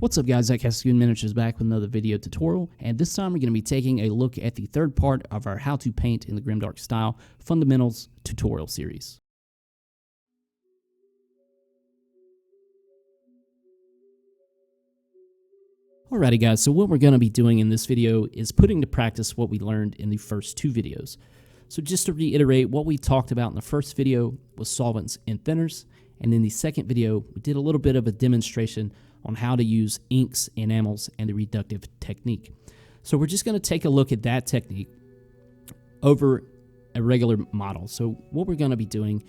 What's up guys, Zach Cascoon Miniatures back with another video tutorial, and this time we're going to be taking a look at the third part of our How to Paint in the Grimdark Style Fundamentals Tutorial Series. Alrighty guys, so what we're going to be doing in this video is putting to practice what we learned in the first two videos. So just to reiterate, what we talked about in the first video was solvents and thinners, and in the second video we did a little bit of a demonstration on how to use inks, enamels, and the reductive technique. So we're just going to take a look at that technique over a regular model. So what we're going to be doing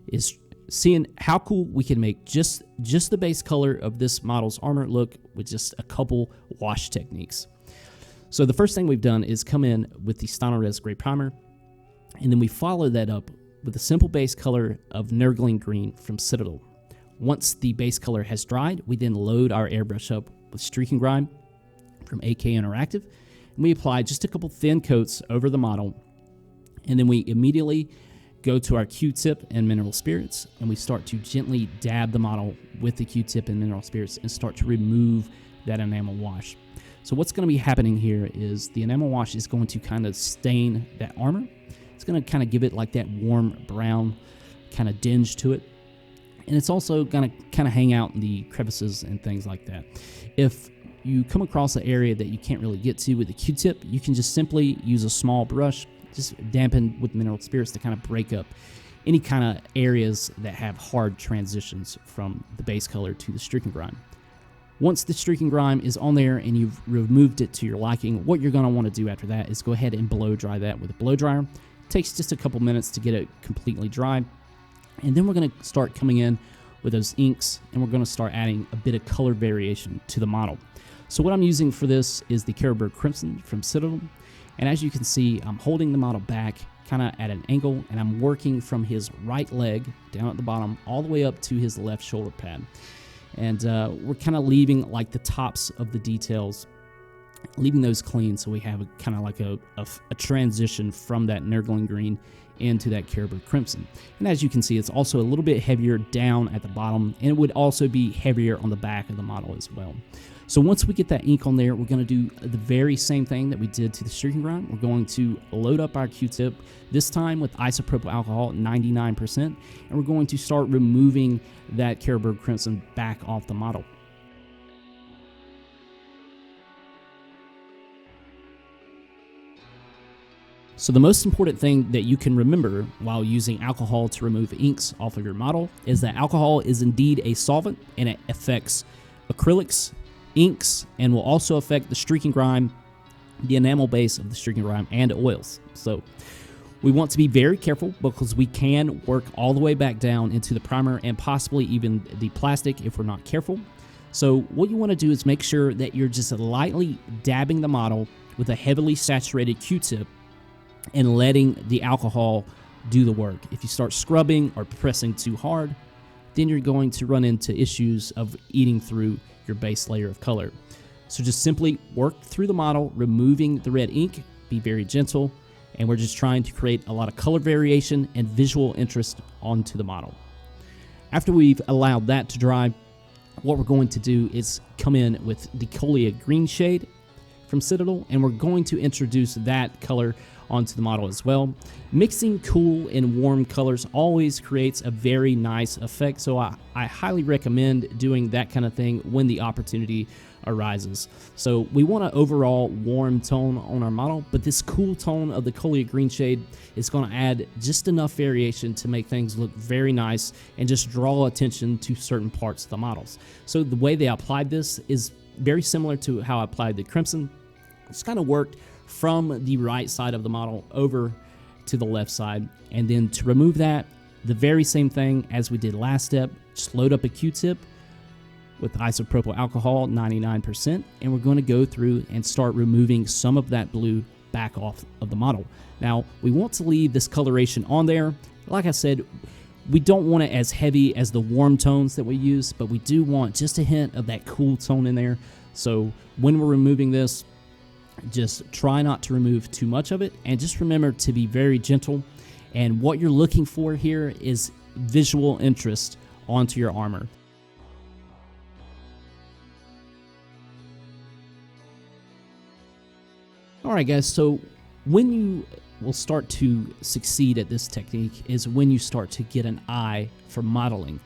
is seeing how cool we can make just the base color of this model's armor look with just a couple wash techniques. So the first thing we've done is come in with the Stynylrez Gray Primer, and then we follow that up with a simple base color of Nurgling Green from Citadel. Once the base color has dried, we then load our airbrush up with Streaking Grime from AK Interactive, and we apply just a couple thin coats over the model, and then we immediately go to our Q-tip and mineral spirits, and we start to gently dab the model with the Q-tip and mineral spirits and start to remove that enamel wash. So what's going to be happening here is the enamel wash is going to kind of stain that armor. It's going to kind of give it like that warm brown kind of dinge to it. And it's also going to kind of hang out in the crevices and things like that. If you come across an area that you can't really get to with the Q-tip, you can just simply use a small brush, just dampen with mineral spirits to kind of break up any kind of areas that have hard transitions from the base color to the streaking grime. Once the streaking grime is on there and you've removed it to your liking, what you're going to want to do after that is go ahead and blow dry that with a blow dryer. It takes just a couple minutes to get it completely dry. And then we're going to start coming in with those inks, and we're going to start adding a bit of color variation to the model. So what I'm using for this is the Grimdark Crimson from Citadel, and as you can see, I'm holding the model back kind of at an angle, and I'm working from his right leg down at the bottom all the way up to his left shoulder pad. And we're kind of leaving like the tops of the details, leaving those clean, so we have kind of like a transition from that Nurgling Green into that Grimdark Crimson. And as you can see, it's also a little bit heavier down at the bottom, and it would also be heavier on the back of the model as well. So once we get that ink on there, we're going to do the very same thing that we did to the streaking grime. We're going to load up our Q-tip, this time with isopropyl alcohol at 99%, and we're going to start removing that Grimdark Crimson back off the model. So the most important thing that you can remember while using alcohol to remove inks off of your model is that alcohol is indeed a solvent, and it affects acrylics, inks, and will also affect the streaking grime, the enamel base of the streaking grime, and oils. So we want to be very careful because we can work all the way back down into the primer and possibly even the plastic if we're not careful. So what you want to do is make sure that you're just lightly dabbing the model with a heavily saturated Q-tip and letting the alcohol do the work. If you start scrubbing or pressing too hard, then you're going to run into issues of eating through your base layer of color. So just simply work through the model, removing the red ink, be very gentle, and we're just trying to create a lot of color variation and visual interest onto the model. After we've allowed that to dry, what we're going to do is come in with the Colia Green shade from Citadel, and we're going to introduce that color onto the model as well. Mixing cool and warm colors always creates a very nice effect, so I highly recommend doing that kind of thing when the opportunity arises. So we want an overall warm tone on our model, but this cool tone of the Colia Green shade is going to add just enough variation to make things look very nice and just draw attention to certain parts of the models. So the way they applied this is very similar to how I applied the Crimson. It's kind of worked from the right side of the model over to the left side, and then to remove that, the very same thing as we did last step, just load up a Q-tip with isopropyl alcohol 99%, and we're going to go through and start removing some of that blue back off of the model. Now we want to leave this coloration on there. Like I said, we don't want it as heavy as the warm tones that we use, but we do want just a hint of that cool tone in there. So when we're removing this, just try not to remove too much of it, and just remember to be very gentle. And what you're looking for here is visual interest onto your armor. Alright guys, so when you will start to succeed at this technique is when you start to get an eye for modeling.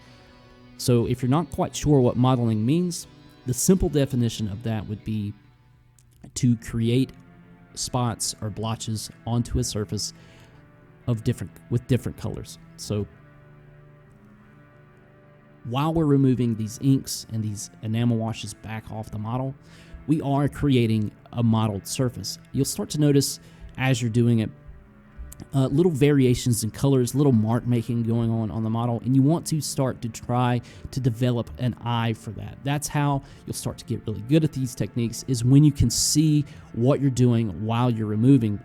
So if you're not quite sure what modeling means, the simple definition of that would be to create spots or blotches onto a surface of with different colors. So while we're removing these inks and these enamel washes back off the model, we are creating a modeled surface. You'll start to notice as you're doing it little variations in colors, little mark making going on the model, and you want to start to try to develop an eye for that. That's how you'll start to get really good at these techniques, is when you can see what you're doing while you're removing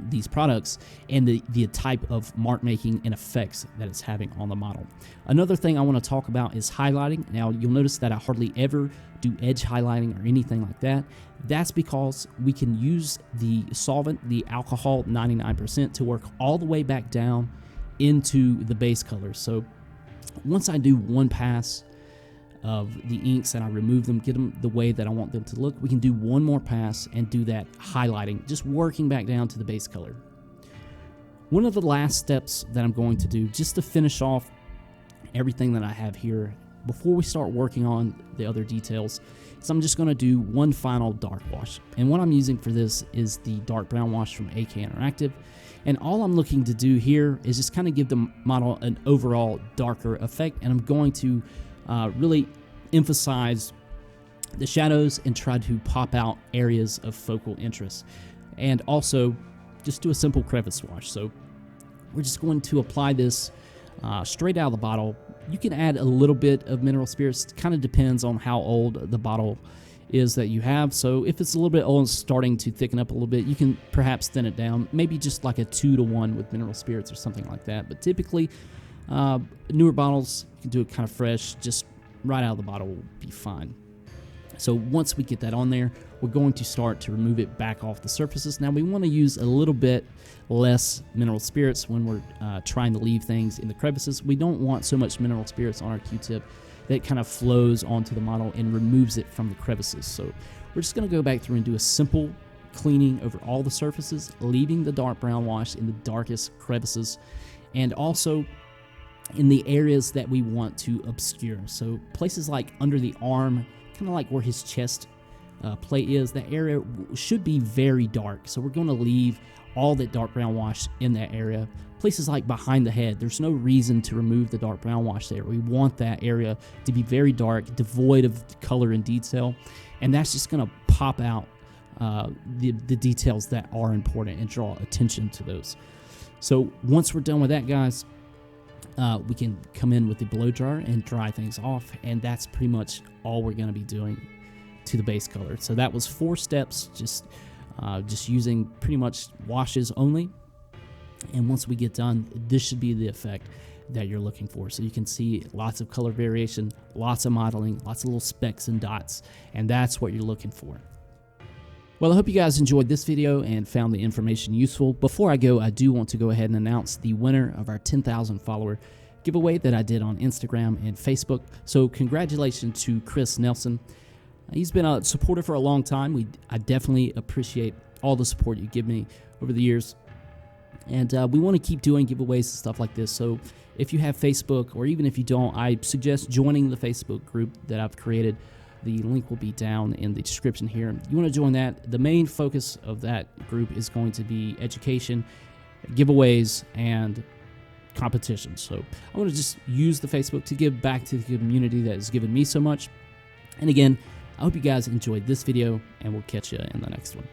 these products and the type of mark making and effects that it's having on the model. Another thing I want to talk about is highlighting. Now you'll notice that I hardly ever do edge highlighting or anything like that. That's because we can use the solvent, the alcohol 99%, to work all the way back down into the base color. So once I do one pass of the inks and I remove them, get them the way that I want them to look, we can do one more pass and do that highlighting, just working back down to the base color. One of the last steps that I'm going to do, just to finish off everything that I have here before we start working on the other details, is I'm just going to do one final dark wash. And what I'm using for this is the dark brown wash from AK Interactive. And all I'm looking to do here is just kind of give the model an overall darker effect, and I'm going to really emphasize the shadows and try to pop out areas of focal interest, and also just do a simple crevice wash. So we're just going to apply this straight out of the bottle. You can add a little bit of mineral spirits. It kind of depends on how old the bottle is that you have. So if it's a little bit old and starting to thicken up a little bit, you can perhaps thin it down, maybe just like a 2-to-1 with mineral spirits or something like that. But typically newer bottles, you can do it kind of fresh, just right out of the bottle will be fine. So once we get that on there, we're going to start to remove it back off the surfaces. Now we want to use a little bit less mineral spirits when we're trying to leave things in the crevices. We don't want so much mineral spirits on our Q-tip that it kind of flows onto the model and removes it from the crevices. So we're just going to go back through and do a simple cleaning over all the surfaces, leaving the dark brown wash in the darkest crevices, and also in the areas that we want to obscure. So places like under the arm, kind of like where his chest plate is, that area should be very dark. So we're going to leave all that dark brown wash in that area. Places like behind the head, there's no reason to remove the dark brown wash there. We want that area to be very dark, devoid of color and detail, and that's just going to pop out the details that are important and draw attention to those. So once we're done with that, guys, we can come in with the blow dryer and dry things off, and that's pretty much all we're going to be doing to the base color. So that was 4 steps, just using pretty much washes only. And once we get done, this should be the effect that you're looking for. So you can see lots of color variation, lots of modeling, lots of little specks and dots, and that's what you're looking for. Well, I hope you guys enjoyed this video and found the information useful. Before I go, I do want to go ahead and announce the winner of our 10,000 follower giveaway that I did on Instagram and Facebook. So congratulations to Chris Nelson. He's been a supporter for a long time. I definitely appreciate all the support you give me over the years. And we want to keep doing giveaways and stuff like this. So if you have Facebook, or even if you don't, I suggest joining the Facebook group that I've created. The link will be down in the description here. You want to join that. The main focus of that group is going to be education, giveaways, and competitions. So I want to just use the Facebook to give back to the community that has given me so much. And again, I hope you guys enjoyed this video, and we'll catch you in the next one.